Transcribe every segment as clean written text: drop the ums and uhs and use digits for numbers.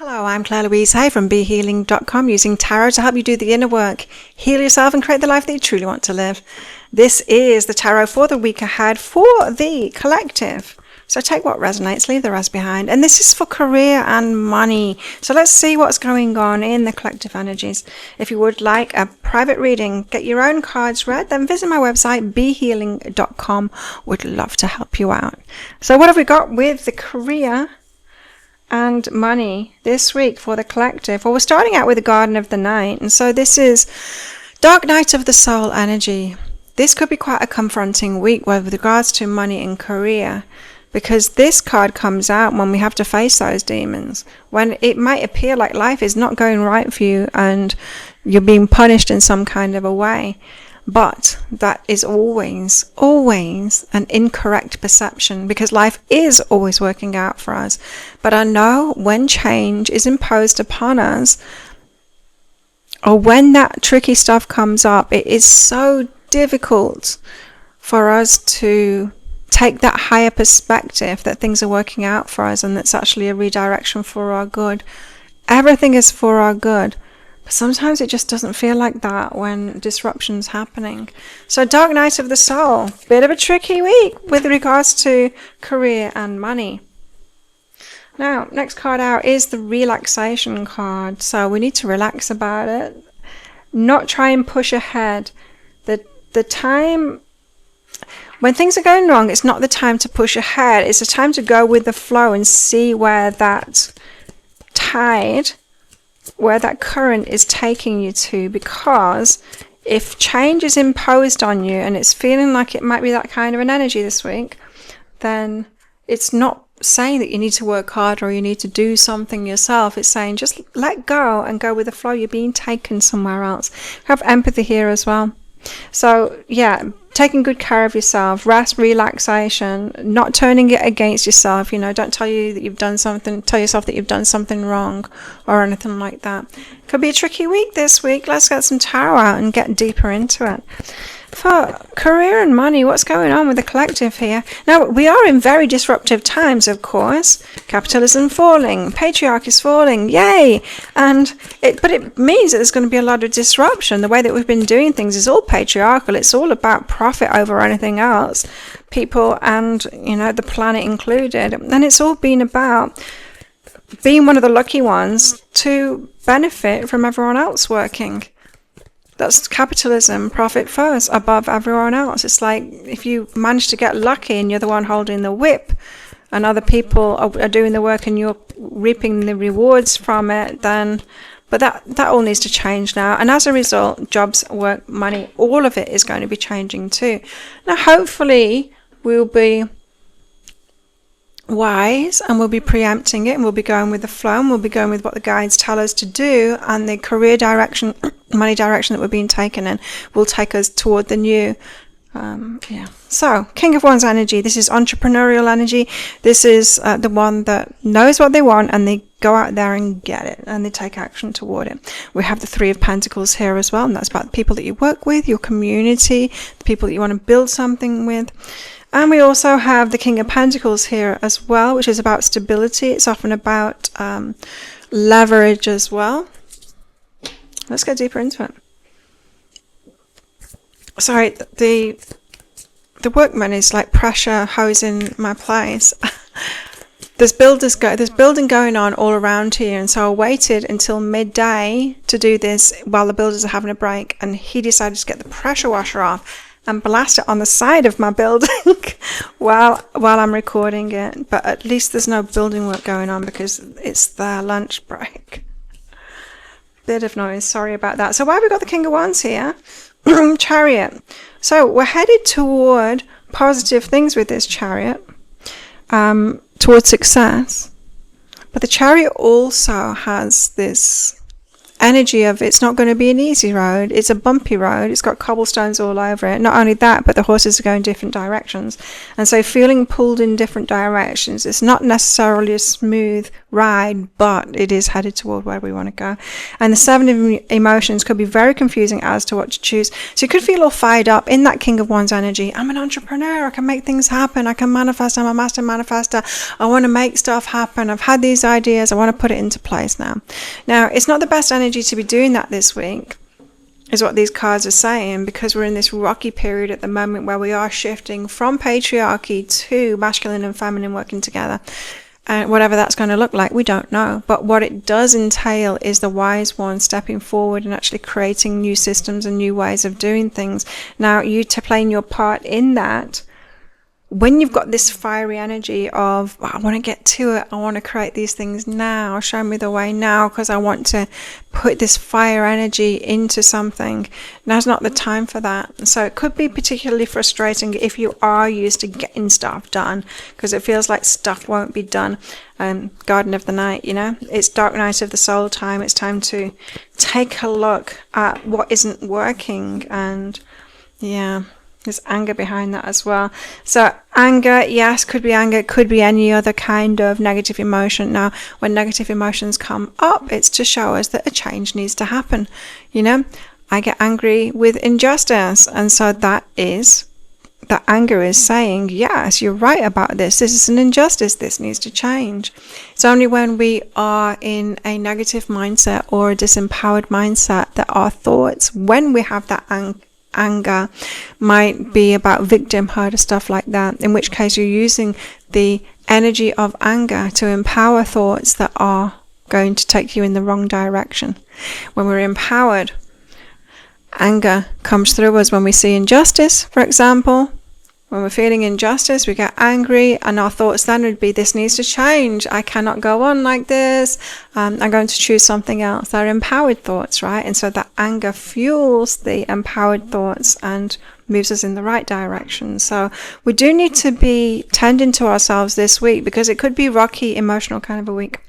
Hello, I'm Claire Louise Hay from BeHealing.com, using tarot to help you do the inner work, heal yourself and create the life that you truly want to live. This is the tarot for the week ahead for the collective. So take what resonates, leave the rest behind. And this is for career and money. So let's see what's going on in the collective energies. If you would like a private reading, get your own cards read, then visit my website, BeHealing.com. Would love to help you out. So what have we got with the career and money this week for the collective? Well, we're starting out with the Garden of the Night, and so this is Dark Night of the Soul energy. This could be quite a confronting week with regards to money and career, because this card comes out when we have to face those demons, when it might appear like life is not going right for you and you're being punished in some kind of a way. But that is always an incorrect perception, because life is always working out for us. But I know when change is imposed upon us, or when that tricky stuff comes up, it is so difficult for us to take that higher perspective that things are working out for us and that's actually a redirection for our good. Everything is for our good. Sometimes it just doesn't feel like that when disruption's happening. So Dark Night of the Soul, bit of a tricky week with regards to career and money. Now, next card out is the relaxation card. So we need to relax about it, not try and push ahead. The time when things are going wrong, it's not the time to push ahead. It's the time to go with the flow and see where that tide, where that current is taking you to. Because if change is imposed on you and it's feeling like it might be that kind of an energy this week, then it's not saying that you need to work harder or you need to do something yourself. It's saying just let go and go with the flow. You're being taken somewhere else. Have empathy here as well. So yeah, taking good care of yourself, rest, relaxation, not turning it against yourself. Don't tell you that you've done something, tell yourself that you've done something wrong or anything like that. Could be a tricky week this week. Let's get some tarot out and get deeper into it. For career and money, what's going on with the collective here? Now, we are in very disruptive times, of course. Capitalism falling, patriarchy is falling, yay! But it means that there's going to be a lot of disruption. The way that we've been doing things is all patriarchal. It's all about profit over anything else, people and, the planet included. And it's all been about being one of the lucky ones to benefit from everyone else working. That's capitalism, profit first, above everyone else. It's like if you manage to get lucky and you're the one holding the whip and other people are doing the work and you're reaping the rewards from it, then, but that all needs to change now. And as a result, jobs, work, money, all of it is going to be changing too. Now, hopefully we'll be wise and we'll be preempting it and we'll be going with the flow and we'll be going with what the guides tell us to do, and the career direction, money direction that we're being taken in will take us toward the new. So King of Wands energy, this is entrepreneurial energy. This is the one that knows what they want and they go out there and get it and they take action toward it. We have the Three of Pentacles here as well, and that's about the people that you work with, your community, the people that you want to build something with. And we also have the King of Pentacles here as well, which is about stability. It's often about leverage as well. Let's get deeper into it. Sorry, the workman is like pressure hosing my place. There's building going on all around here, and so I waited until midday to do this while the builders are having a break, and he decided to get the pressure washer off and blast it on the side of my building while I'm recording it. But at least there's no building work going on because it's their lunch break. Bit of noise, sorry about that. So why have we got the King of Wands here? Chariot. So we're headed toward positive things with this Chariot, towards success. But the Chariot also has this energy of it's not going to be an easy road. It's a bumpy road. It's got cobblestones all over it. Not only that, but the horses are going different directions, and so feeling pulled in different directions. It's not necessarily a smooth ride, but it is headed toward where we want to go. And the 7 of emotions could be very confusing as to what to choose. So you could feel all fired up in that King of Wands energy. I'm an entrepreneur. I can make things happen. I can manifest. I'm a master manifester. I want to make stuff happen. I've had these ideas. I want to put it into place now. Now, it's not the best energy to be doing that this week, is what these cards are saying, because we're in this rocky period at the moment where we are shifting from patriarchy to masculine and feminine working together. And whatever that's going to look like, we don't know. But what it does entail is the wise one stepping forward and actually creating new systems and new ways of doing things. Now, you to playing your part in that, when you've got this fiery energy of, I want to get to it, I want to create these things now, show me the way now, because I want to put this fire energy into something. Now's not the time for that. So it could be particularly frustrating if you are used to getting stuff done, because it feels like stuff won't be done. Garden of the Night, it's dark night of the soul time. It's time to take a look at what isn't working, and there's anger behind that as well. So anger, yes, could be anger, could be any other kind of negative emotion. Now, when negative emotions come up, it's to show us that a change needs to happen. I get angry with injustice, and so that anger is saying, yes, you're right about this. This is an injustice. This needs to change. It's only when we are in a negative mindset or a disempowered mindset that our thoughts, when we have that anger, might be about victimhood or stuff like that, in which case you're using the energy of anger to empower thoughts that are going to take you in the wrong direction. When we're empowered, anger comes through us when we see injustice, for example. When we're feeling injustice, we get angry, and our thoughts then would be, this needs to change. I cannot go on like this. I'm going to choose something else. They're empowered thoughts, right? And so that anger fuels the empowered thoughts and moves us in the right direction. So we do need to be tending to ourselves this week, because it could be rocky, emotional kind of a week.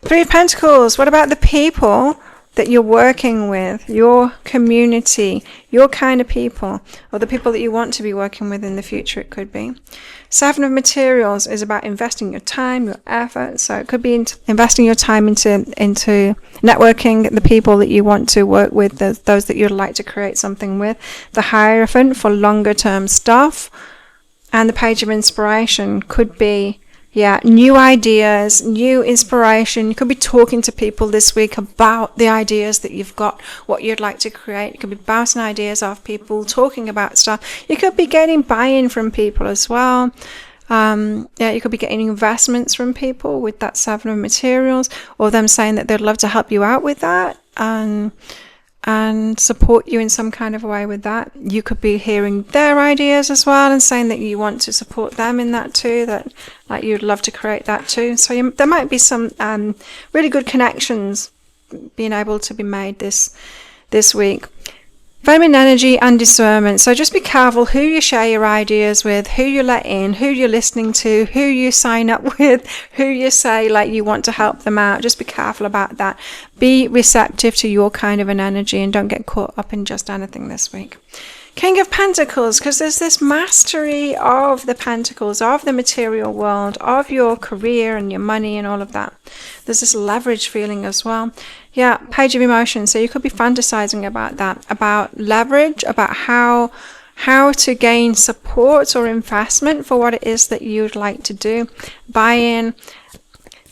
3 of Pentacles. What about the people that you're working with, your community, your kind of people, or the people that you want to be working with in the future? It could be. 7 of Materials is about investing your time, your effort. So it could be investing your time into networking the people that you want to work with, those that you'd like to create something with. The Hierophant for longer term stuff. And the Page of Inspiration could be new ideas, new inspiration. You could be talking to people this week about the ideas that you've got, what you'd like to create. You could be bouncing ideas off people, talking about stuff. You could be getting buy-in from people as well. You could be getting investments from people with that 7 of Materials, or them saying that they'd love to help you out with that and support you in some kind of way with that. You could be hearing their ideas as well and saying that you want to support them in that too, that like you'd love to create that too. So there might be some really good connections being able to be made this week. Feminine energy and discernment. So just be careful who you share your ideas with, who you let in, who you're listening to, who you sign up with, who you say like you want to help them out. Just be careful about that. Be receptive to your kind of an energy, and don't get caught up in just anything this week. King of Pentacles, because there's this mastery of the Pentacles, of the material world, of your career and your money and all of that. There's this leverage feeling as well. Page of Emotions. So you could be fantasizing about that, about leverage, about how to gain support or investment for what it is that you'd like to do. Buy-in.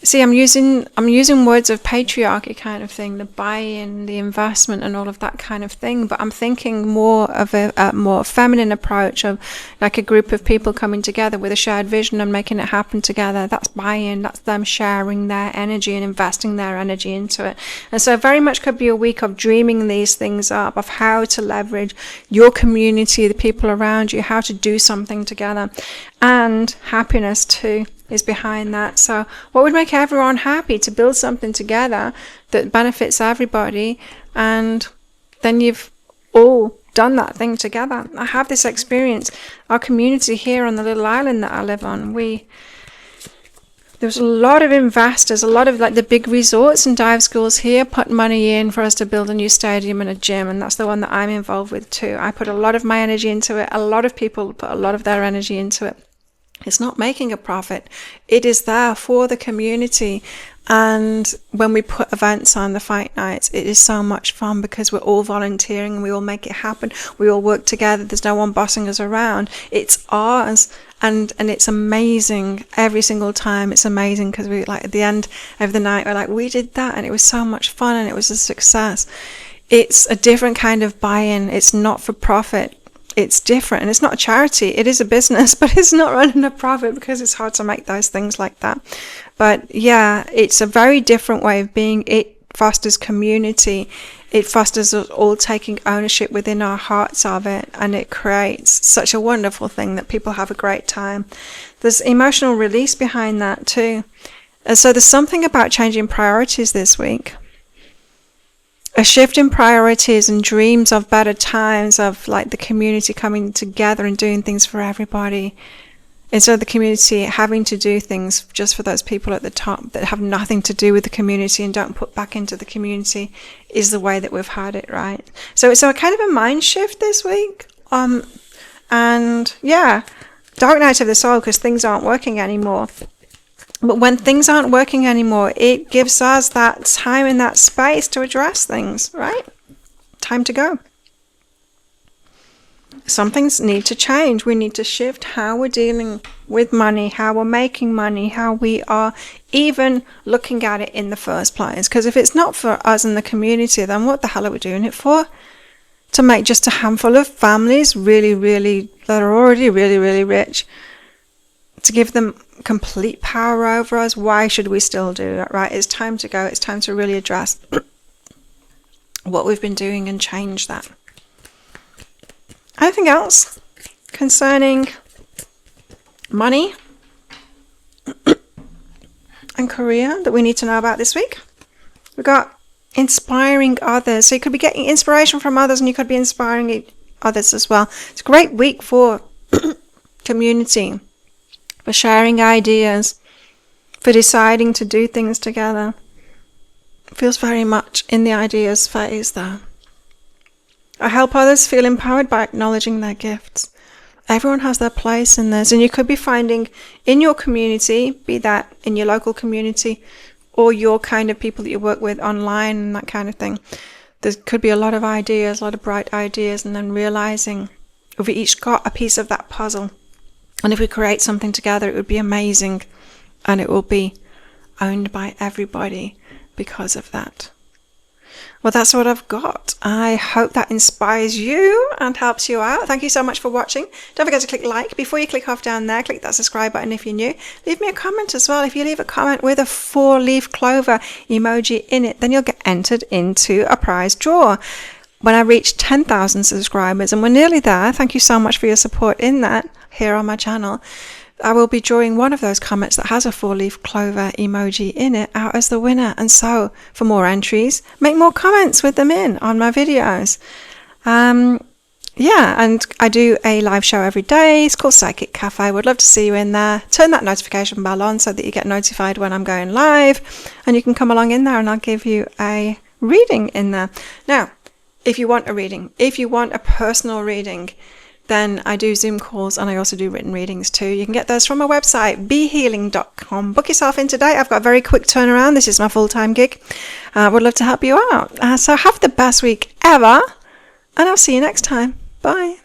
See, I'm using words of patriarchy kind of thing, the buy-in, the investment and all of that kind of thing, but I'm thinking more of a more feminine approach of like a group of people coming together with a shared vision and making it happen together. That's buy-in, that's them sharing their energy and investing their energy into it. And so very much could be a week of dreaming these things up, of how to leverage your community, the people around you, how to do something together. And happiness too is behind that. So what would make everyone happy? To build something together that benefits everybody, and then you've all done that thing together. I have this experience. Our community here on the little island that I live on, there's a lot of investors, a lot of like the big resorts and dive schools here put money in for us to build a new stadium and a gym, and that's the one that I'm involved with too. I put a lot of my energy into it. A lot of people put a lot of their energy into it. It's not making a profit. It is there for the community. And when we put events on, the fight nights, it is so much fun because we're all volunteering and we all make it happen. We all work together. There's no one bossing us around. It's ours. And it's amazing every single time. It's amazing because we, like, at the end of the night, we're like, we did that and it was so much fun and it was a success. It's a different kind of buy-in. It's not for profit. It's different, and it's not a charity. It is a business, but it's not running a profit because it's hard to make those things like that. But yeah, it's a very different way of being. It fosters community. It fosters us all taking ownership within our hearts of it, and it creates such a wonderful thing that people have a great time. There's emotional release behind that too. And so there's something about changing priorities this week. A shift in priorities and dreams of better times, of like the community coming together and doing things for everybody, instead of the community having to do things just for those people at the top that have nothing to do with the community and don't put back into the community, is the way that we've had it, right? So it's a kind of a mind shift this week. And yeah, dark night of the soul, because things aren't working anymore. But when things aren't working anymore, it gives us that time and that space to address things, right? Time to go. Some things need to change. We need to shift how we're dealing with money, how we're making money, how we are even looking at it in the first place. Because if it's not for us in the community, then what the hell are we doing it for? To make just a handful of families that are already really rich, to give them complete power over us? Why should we still do that, right? It's time to go. It's time to really address what we've been doing and change that. Anything else concerning money and career that we need to know about this week? We've got inspiring others. So you could be getting inspiration from others and you could be inspiring others as well. It's a great week for community, for sharing ideas, for deciding to do things together. It feels very much in the ideas phase there. I help others feel empowered by acknowledging their gifts. Everyone has their place in this, and you could be finding in your community, be that in your local community or your kind of people that you work with online and that kind of thing, there could be a lot of ideas, a lot of bright ideas, and then realizing if we each got a piece of that puzzle, and if we create something together, it would be amazing, and it will be owned by everybody because of that. Well, that's what I've got. I hope that inspires you and helps you out. Thank you so much for watching. Don't forget to click like. Before you click off down there, click that subscribe button if you're new. Leave me a comment as well. If you leave a comment with a 4-leaf clover emoji in it, then you'll get entered into a prize draw. When I reach 10,000 subscribers, and we're nearly there, thank you so much for your support in that here on my channel, I will be drawing one of those comments that has a 4-leaf clover emoji in it out as the winner. And so for more entries, make more comments with them in on my videos. Yeah, and I do a live show every day. It's called Psychic Cafe. Would love to see you in there. Turn that notification bell on so that you get notified when I'm going live, and you can come along in there and I'll give you a reading in there. Now, if you want a reading, if you want a personal reading, then I do Zoom calls and I also do written readings too. You can get those from my website, behealing.com. Book yourself in today. I've got a very quick turnaround. This is my full-time gig. Would love to help you out. So have the best week ever, and I'll see you next time. Bye.